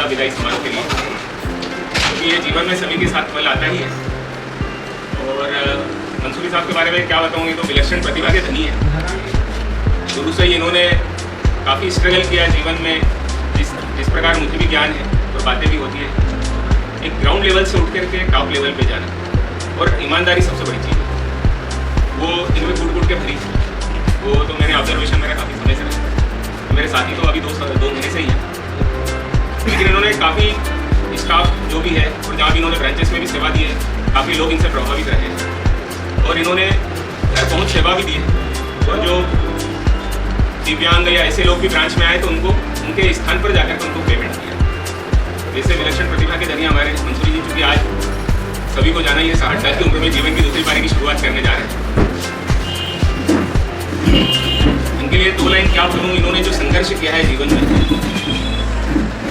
था विदाई समारोह के लिए, क्योंकि ये जीवन में सभी के साथ पल आता ही है। और मंसूरी साहब के बारे में क्या बताऊँ, ये तो विलक्षण प्रतिभा के धनी है। शुरू से ही इन्होंने काफ़ी स्ट्रगल किया जीवन में, जिस प्रकार मुझे भी ज्ञान है और बातें भी होती है। एक ग्राउंड लेवल से उठ करके टॉप लेवल पे जाना और ईमानदारी सबसे बड़ी चीज़ है, वो इनमें कूट के भरी। वो तो मैंने ऑब्जर्वेशन मेरा काफ़ी समय से रहा। मेरे साथी तो अभी 2 महीने से ही हैं, लेकिन इन्होंने काफ़ी स्टाफ जो भी है और जहाँ भी इन्होंने ब्रांचेस में भी सेवा दी है, काफ़ी लोग इनसे प्रभावित रहे हैं और इन्होंने घर पहुँच सेवा भी दी है। और जो दिव्यांग या ऐसे लोग भी ब्रांच में आए तो उनको उनके स्थान पर जाकर उनको पेमेंट किया। जैसे विलक्षण प्रतिभा के धनी हमारे मंसूरी जी, चूँकि आज सभी को जाना ही है, 60 साल की उम्र में जीवन की दूसरी पारी की शुरुआत करने जा रहे हैं। इनके लिए 2 लाइन क्या बोलूँ, इन्होंने जो संघर्ष किया है जीवन में,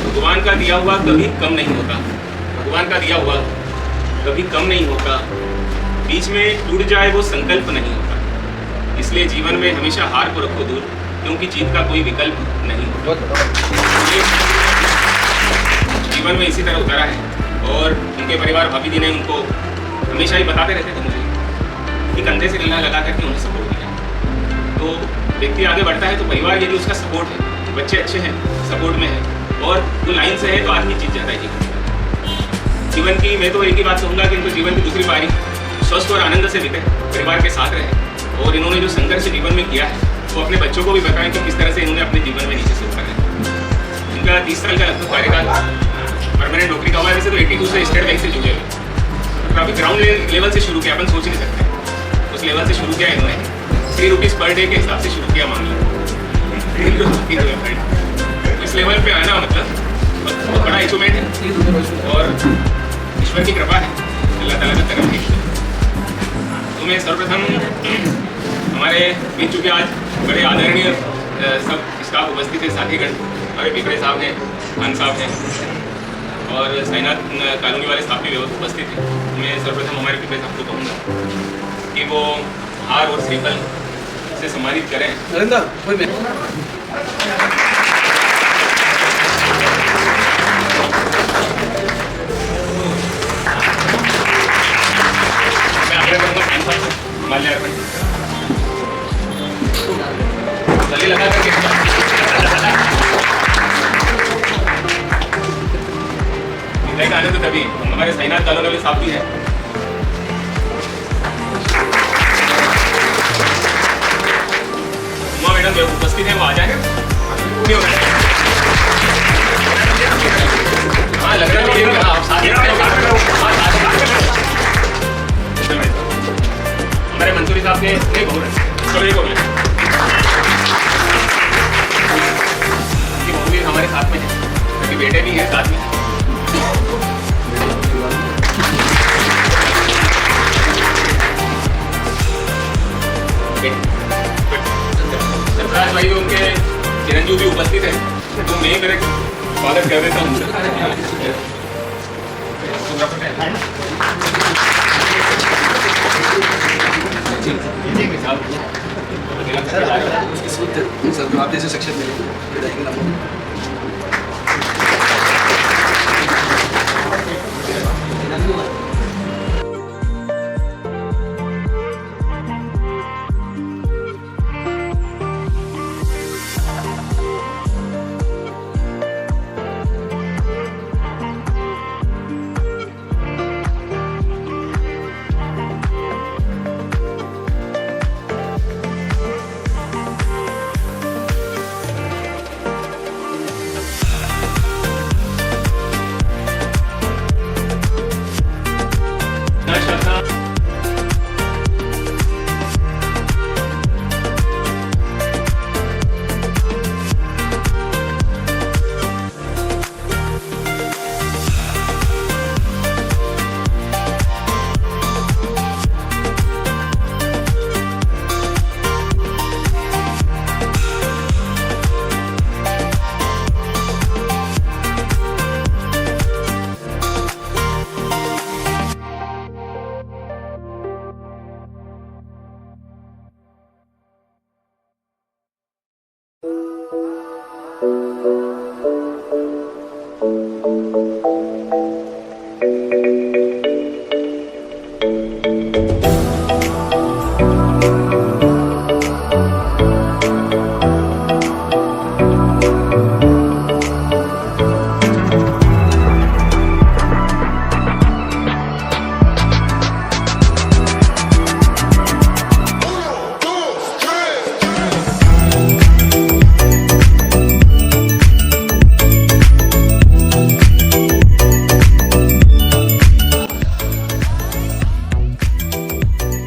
भगवान का दिया हुआ कभी कम नहीं होता। भगवान का दिया हुआ कभी कम नहीं होता, बीच में टूट जाए वो संकल्प नहीं होता। इसलिए जीवन में हमेशा हार को रखो दूर, क्योंकि जीत का कोई विकल्प नहीं होता। जीवन में इसी तरह उतारा है। और उनके परिवार भाभी जी ने उनको हमेशा ही बताते रहते थे मुझे कि कंधे से गला लगा करके उन्हें सपोर्ट दिया। तो व्यक्ति आगे बढ़ता है तो परिवार यदि उसका सपोर्ट है, बच्चे अच्छे हैं, सपोर्ट में है और वो लाइन से है, तो आदमी जीत जाता है जीवन की। मैं तो एक ही बात कहूँगा कि इनको जीवन की दूसरी पारी स्वस्थ और आनंद से बीते, परिवार के साथ रहे। और इन्होंने जो संघर्ष जीवन में किया है वो अपने बच्चों को भी बताएं कि किस तरह से इन्होंने अपने जीवन में नीचे से उतारा है। इनका 30 साल का लगभग कार्यकाल परमानेंट नौकरी का हुआ है। वैसे तो 82 से स्टेट बैंक से जुड़े हुए, काफ़ी ग्राउंड लेवल से शुरू किया, अपन सोच नहीं सकते उस लेवल से शुरू किया इन्होंने। 3 रुपीज़ पर डे के हिसाब से शुरू किया मामला। इस लेवल पे आना मतलब बहुत बड़ा अचीवमेंट है और ईश्वर की कृपा है, अल्लाह ताला का करम है। तो मैं सर्वप्रथम हमारे बीच, चूँकि आज बड़े आदरणीय सब स्टाफ उपस्थित है, साथीगण, हमारे पिपरे साहब हैं, खान साहब हैं और साइनाथ कॉलोनी वाले साहब भी उपस्थित हैं। मैं सर्वप्रथम हमारे पिपरे साहब को कहूँगा कि वो हार और श्रीफल से सम्मानित करें। मैं आग्रह करूँगा खान साहब को माल्यार्पण गले लगा करके का आनंद। तभी हमारे साइनाथ कॉलोनी वाले साहब भी हैं। उमा मैडम जो उपस्थित है वो आ जाए। हाँ लग रहा है आप साथ हमारे मंसूरी साहब के नहीं बोल रहे, चलो ये बोल रहे बहू भी हमारे साथ में है, क्योंकि बेटे भी हैं साथ में। सरफराज भाई उनके चिरंजीव भी उपस्थित है, तो मैं मेरे स्वागत कर देता हूँ। सर आप जैसे सेक्शन में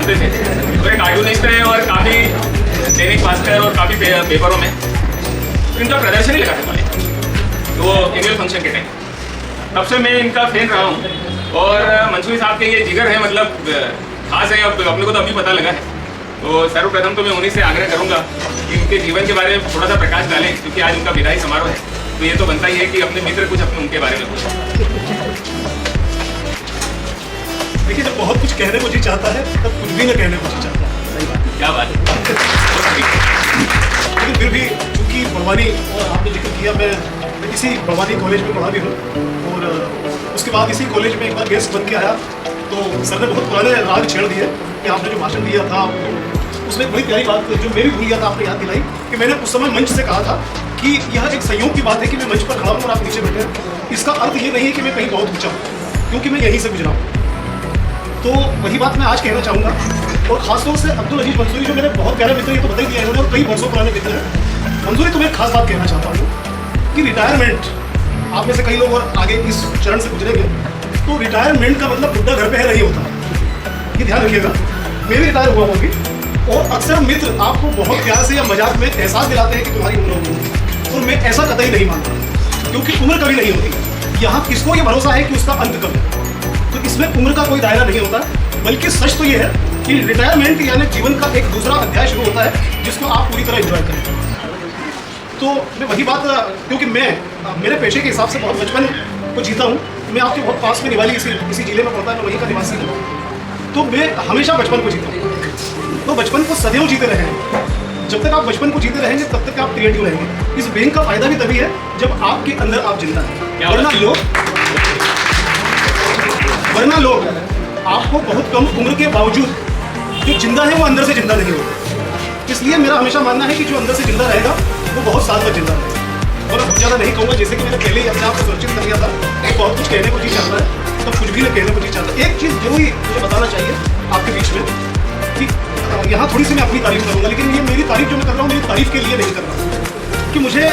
लिखते थे। तो एक कार्टूनिस्ट है और काफ़ी दैनिक भास्कर और काफ़ी पेपरों में इनका प्रदर्शन ही लगा था मैंने, तो वो एनुअल फंक्शन के टाइम। तब से मैं इनका फैन रहा हूँ और मंसूरी साहब के ये जिगर है, मतलब खास है। अब अपने को तो अभी पता लगा है। तो सर्वप्रथम तो मैं उन्हीं से आग्रह करूँगा कि उनके जीवन के बारे में थोड़ा सा प्रकाश डालें, क्योंकि आज उनका विदाई समारोह है। तो ये तो बनता ही है कि अपने मित्र कुछ अपने उनके बारे में पूछें। देखिए, जब बहुत कुछ कहने को जी चाहता है तब कुछ भी न कहने को जी चाहता है। सही बात, क्या बात है। लेकिन फिर भी चूँकि बड़वानी, और आपने जिक्र किया, मैं इसी बड़वानी कॉलेज में पढ़ा भी हूँ और उसके बाद इसी कॉलेज में एक बार गेस्ट बन के आया तो सर ने बहुत पुराने राग छेड़ दिए कि आपने जो भाषण दिया था उसमें बड़ी प्यारी बात जो मैं भी भूल गया था, आपने याद दिलाई कि मैंने उस समय मंच से कहा था कि यह एक संयोग की बात है कि मैं मंच पर खड़ा हूँ और आप नीचे बैठे हैं। इसका अर्थ ये नहीं है कि मैं कहीं बहुत ऊँचा हूँ, क्योंकि मैं यहीं से गुजरा हूँ। तो वही बात मैं आज कहना चाहूँगा। और खासतौर से अब्दुल अजीज मंसूरी जो मेरे बहुत प्यारे मित्र, ये तो बता ही दिया इन्होंने, और कई वर्षों पुराने मित्र हैं। मंसूरी, तो मैं खास बात कहना चाहता हूँ कि रिटायरमेंट, आप में से कई लोग और आगे इस चरण से गुजरेंगे, तो रिटायरमेंट का मतलब बुढ़ा घर पे है नहीं होता, ये ध्यान रखिएगा। मैं भी रिटायर हुआ होगी और अक्सर मित्र आपको बहुत प्यार से या मजाक में एहसास दिलाते हैं कि तुम्हारी उम्र होगी, और मैं ऐसा कतई नहीं मानता, क्योंकि उम्र कभी नहीं होती। यहाँ किसको ये भरोसा है कि उसका अंत कब है? तो इसमें उम्र का कोई दायरा नहीं होता, बल्कि सच तो ये है कि रिटायरमेंट यानी जीवन का एक दूसरा अध्याय शुरू होता है जिसको आप पूरी तरह एंजॉय करें। तो मैं वही बात, क्योंकि मैं मेरे पेशे के हिसाब से बहुत बचपन को जीता हूँ। मैं आपके बहुत पास में निवाली इसी जिले में पड़ता है, मैं वहीं का निवासी हूँ। तो मैं हमेशा बचपन को जीता हूँ। तो बचपन को सदैव जीते रहे हैं। जब तक आप बचपन को जीते रहेंगे तब तक आप क्रिएटिव रहेंगे। इस बैंक का फायदा भी तभी है जब आपके अंदर आप जिंदा हैं। वरना लोग आपको बहुत कम उम्र के बावजूद जो जिंदा है वो अंदर से जिंदा नहीं होगा। इसलिए मेरा हमेशा मानना है कि जो अंदर से जिंदा रहेगा वो बहुत साल तक जिंदा रहेगा। और अब ज़्यादा नहीं कहूँगा, जैसे कि मैंने पहले ही अपने आप को सुरक्षित कर लिया था, बहुत कुछ कहने को जी चाहता है, तो कुछ भी न कहने को जी चाहता है। एक चीज़ जरूर मुझे बताना चाहिए आपके बीच में कि यहाँ थोड़ी सी मैं अपनी तारीफ करूँगा, लेकिन ये मेरी तारीफ जो मैं कर रहा हूँ मेरी तारीफ के लिए नहीं कर रहा हूँ, कि मुझे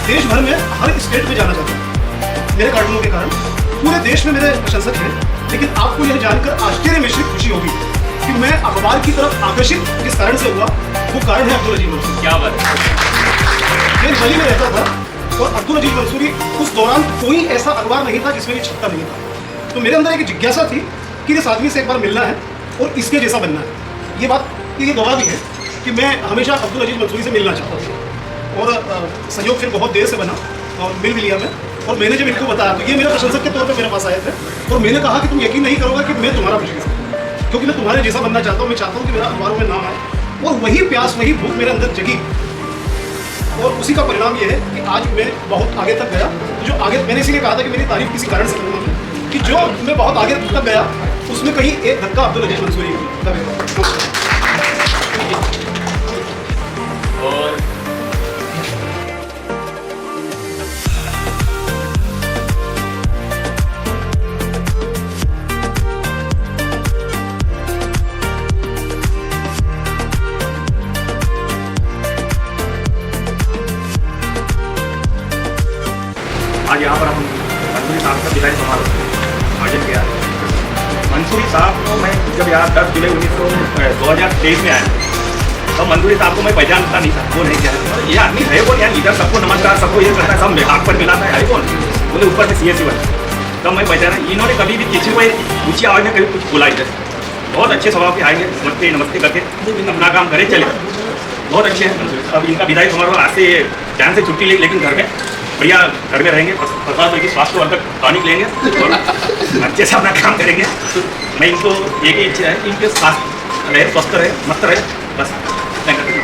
देश भर में हर स्टेट में जाना चाहता है मेरे कार्टूनों के कारण। पूरे देश में मेरे प्रशंसक हैं, लेकिन आपको यह जानकर आश्चर्य मिश्रित खुशी होगी कि मैं अखबार की तरफ आकर्षित जिस कारण से हुआ वो कारण है अब्दुल अजीज मंसूरी। क्या बात है। मैं दिल्ली में रहता था और अब्दुल अजीज मंसूरी उस दौरान कोई ऐसा अखबार नहीं था जिसमें ये छपता नहीं था। तो मेरे अंदर एक जिज्ञासा थी कि इस आदमी से एक बार मिलना है और इसके जैसा बनना है। ये बात ये गवाह भी है कि मैं हमेशा अब्दुल अजीज मंसूरी से मिलना चाहता था और संयोग फिर बहुत देर से बना और मिल भी लिया मैं। और मैंने जब इनको बताया तो ये मेरे प्रशंसक के तौर पे मेरे पास आए थे और मैंने कहा कि तुम यकीन नहीं करोगे कि मैं तुम्हारा प्रशंसक हूँ, क्योंकि मैं तुम्हारे जैसा बनना चाहता हूँ। मैं चाहता हूँ कि मेरा अखबारों में नाम आए, और वही प्यास वही भूख मेरे अंदर जगी और उसी का परिणाम ये है कि आज मैं बहुत आगे तक गया। जो आगे मैंने इसीलिए कहा था कि मेरी तारीफ किसी कारण से करूँगा कि जो मैं बहुत आगे तक गया उसमें कहीं एक धक्का अब्दुल अजीज मंसूरी का भी। और आज यहाँ पर हम मंसूरी साहब का विदाई समारोह आयोजन किया। मंसूरी साहब को मैं जब यहाँ 10 जुलाई 2023 में आया तो मंसूरी साहब को मैं पहचानता नहीं था। वो नहीं क्या ये आदमी है, वो यहाँ लीडर, सबको नमस्कार, सबको ये करता है, सब हाथ पर मिलाता है कौन, बोले ऊपर से CSC बना। तब मैं पहचाना। इन्होंने कभी भी किसी को ऊँची आवाज़ में कभी कुछ बोला इधर। बहुत अच्छे स्वभाव के आएंगे, नमस्ते नमस्ते करके अपना काम करे चले, बहुत अच्छे हैं। अब इनका विदाई समारोह आज से जान से छुट्टी ले, लेकिन घर में बढ़िया घर में रहेंगे, 50 की स्वास्थ्यवर्धक टॉनिक लेंगे और अच्छे से अपना काम करेंगे। मैं इनको एक ही इच्छा है कि इनके स्वास्थ्य रहे, स्वस्थ रहे, मस्त रहे, बस। Thank you.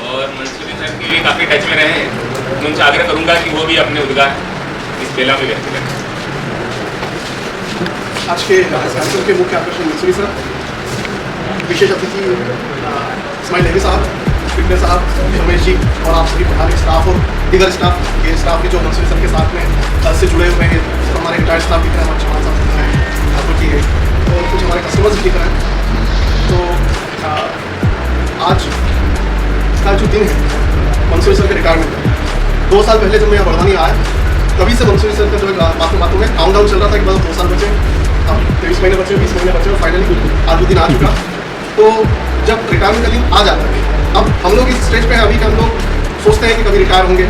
और मंसूरी सर के लिए काफ़ी टच में रहे हैं। मैं उनसे आग्रह करूँगा कि वो भी अपने उद्गार इस बेला में व्यक्त करें। आज के इस कार्यक्रम के मुख्य आकर्षण मंसूरी सर, विशेष अतिथि इस्माइल लहरी साहब, विक्टर साहब, रमेश जी और आप सभी प्रधान स्टाफ और दीगर स्टाफ के जो मंसूरी सर के साथ में से जुड़े हुए हैं। हमारे रिटायर्ड स्टाफ दिख रहे हैं, हमारे चौहान साहब दिख रहे हैं, ठाकुर जी है और कुछ हमारे कस्टमर्स दिख रहे हैं। तो आज का जो दिन है मंसूरी सर के रिटायरमेंट का, 2 साल पहले जब मैं यहाँ बड़वानी आया तभी से मंसूरी सर का जो बातों में काउंटडाउन चल रहा था कि बस 2 साल बचे। अब 23 महीने बचे, 20 महीने बचे और फाइनली आज वो दिन आ चुका। तो जब रिटायरमेंट का दिन आ जाता है, अब हम लोग इस स्टेज पे हैं अभी कि हम लोग सोचते हैं कि कभी रिटायर होंगे।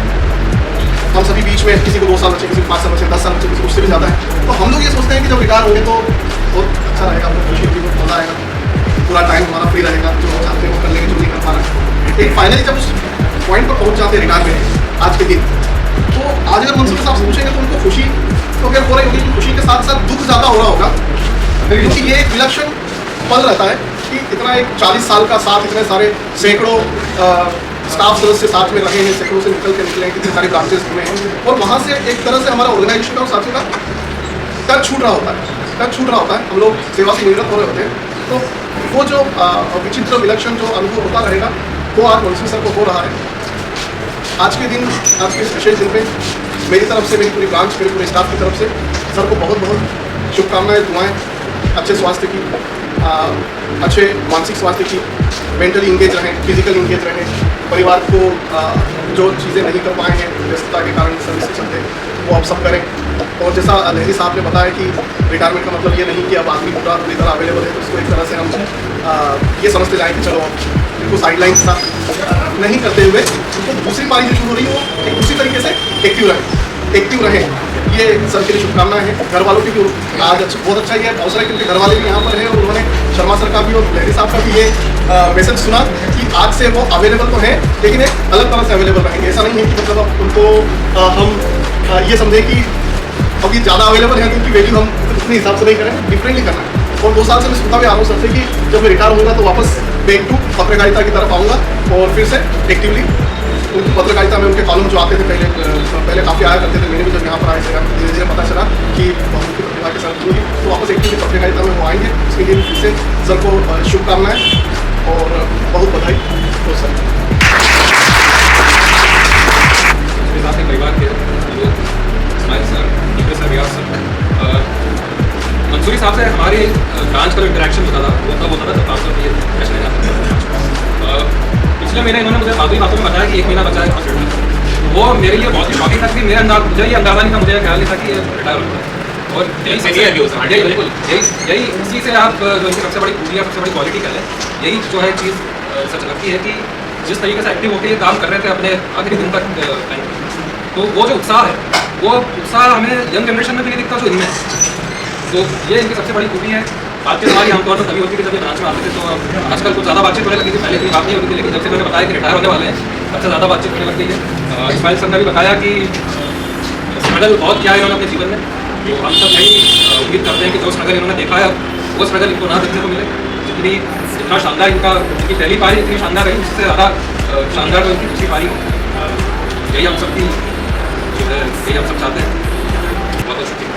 हम सभी बीच में किसी को 2 साल बचे, किसी को 5 साल बचे, 10 साल बचे, किसी को उससे भी ज़्यादा है। तो हम लोग ये सोचते हैं कि जब रिटायर होंगे तो बहुत अच्छा रहेगा, बहुत खुशी होगी, बहुत मज़ा आएगा, पूरा टाइम हमारा फ्री रहेगा, जो हम चाहते हैं वो कर लेंगे, जो नहीं कर पा रहे। एक फाइनली जब उस पॉइंट पर पहुँच जाते हैं रिटायरमेंट आज के दिन, तो आज अगर मंसूर साहब से पूछेंगे तो उनको खुशी तो अगर हो रही होगी, खुशी के साथ साथ दुख ज़्यादा हो रहा होगा, क्योंकि ये एक विलक्षण पल रहता है कि इतना एक 40 साल का साथ, इतने सारे सैकड़ों स्टाफ सदस्य साथ में रहे हैं, सैकड़ों से निकल के निकले हैं, कितने सारे ब्रांचेस में हैं, और वहाँ से एक तरह से हमारा ऑर्गेनाइजेशन का और साथियों का टच छूट रहा होता है, हम लोग सेवा से निवृत्त हो रहे होते हैं। तो वो जो विचित्र विलक्षण जो अनुभव होता रहेगा वो आज मंसूर सर को हो रहा है। आज के दिन, आज के इस विशेष दिन पे मेरी तरफ से, मेरी पूरी ब्रांच, मेरे पूरे स्टाफ की तरफ से सर को बहुत बहुत शुभकामनाएं, दुआएं, अच्छे स्वास्थ्य की, अच्छे मानसिक स्वास्थ्य की, मेंटली इंगेज रहें, फिजिकल इंगेज रहें, परिवार को जो चीज़ें नहीं कर पाए हैं व्यस्तता के कारण सर्विस से चलते, वो आप सब करें। और जैसा लहरी साहब ने बताया कि रिटायरमेंट का मतलब ये नहीं कि अब आदमी पूरी तरह अवेलेबल है, तो उसको एक तरह से हम ये समझते जाएँ कि चलो इनको साइडलाइंस था नहीं करते हुए उनको दूसरी पारी जो शुरू हो रही है वो एक दूसरी तरीके से एक्टिव रहें। ये सर के लिए शुभकामनाएं हैं। घर वालों की भी आज बहुत अच्छा ये अवसर है क्योंकि घर वाले भी यहाँ पर हैं और उन्होंने शर्मा सर का भी और लहरी साहब का भी ये मैसेज सुना कि आज से वो अवेलेबल तो हैं लेकिन एक अलग तरह से अवेलेबल रहेंगे। ऐसा नहीं है कि मतलब अब उनको हम ये समझें कि अभी ज़्यादा अवेलेबल है तो उनकी वैल्यू हम उतने हिसाब से नहीं करें, डिफरेंटली करना है। और 2 साल से मैं सुनता भी आ रहा हूँ सर से कि जब मैं रिटायर होऊंगा तो वापस बैक टू पत्रकारिता की तरफ आऊँगा और फिर से एक्टिवली उनकी पत्रकारिता में उनके कॉलम जो आते थे पहले काफ़ी आया करते थे। मैंने भी जब यहाँ पर आए थे धीरे धीरे पता चला कि बहुत की प्रतिभा के साथ होगी तो वापस एक्टिवली पत्रकारिता में वो आएंगे। उसके लिए फिर से सर को शुभकामनाएं और बहुत बधाई। तो सर मेरे साथ के परिवार के लोग, इस्माइल सर, नीरज सर, रियाज सर, मंसूरी साहब से हमारे ब्रांच का जो इंटरेक्शन होता था वो तब होता था जब 500 ये कैश ले जाता। पिछले महीने इन्होंने मुझे बातों में बताया कि 1 महीना बचा है हॉस्पिटल। वो मेरे लिए बहुत ही शॉकिंग था कि मुझे ये अंदाजा नहीं था, मुझे ख्याल नहीं था कि रिटायर होगा। और यही बिल्कुल यही इसी से आप जो इनकी सबसे बड़ी खूबी, सबसे बड़ी क्वालिटी कह लें, यही जो है चीज़ सच लगती है कि जिस तरीके से एक्टिव होकर ये काम कर रहे थे अपने आखिरी दिन तक टाइम, तो वो जो उत्साह है वो उत्साह हमें यंग जनरेशन में भी नहीं दिखता जो इनमें है। तो ये इनकी सबसे बड़ी खूबी है। बातचीत हमारी आमतौर पर तभी होती थी जब ये ब्रांच में आते थे, तो आजकल कुछ ज़्यादा बातचीत होने लगी थी, पहले इतनी बात नहीं होती थी, लेकिन जब से मैंने बताया कि रिटायर होने वाले हैं तब से ज़्यादा बातचीत होने लग गई है। इस्माइल सर ने भी बताया कि स्ट्रगल बहुत किया है इन्होंने अपने जीवन में, तो हम सब यही उम्मीद करते हैं कि जो स्ट्रगल इन्होंने देखा है वो स्ट्रगल इनको ना देखने को मिले। इतना शानदार इनकी पहली पारी इतनी शानदार रही, उससे ज़्यादा शानदार तो इनकी दूसरी पारी हो। यही हम सब चाहते हैं। बहुत बहुत शुक्रिया।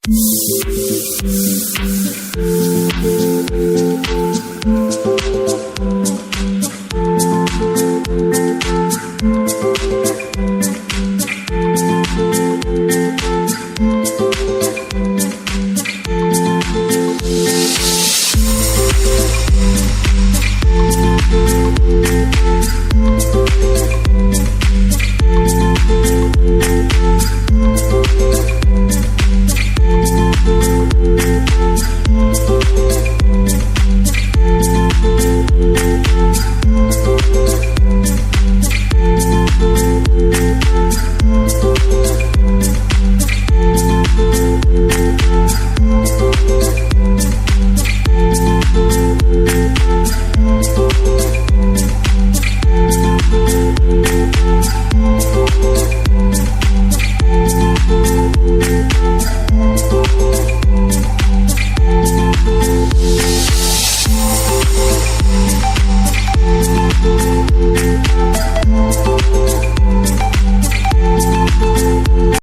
है।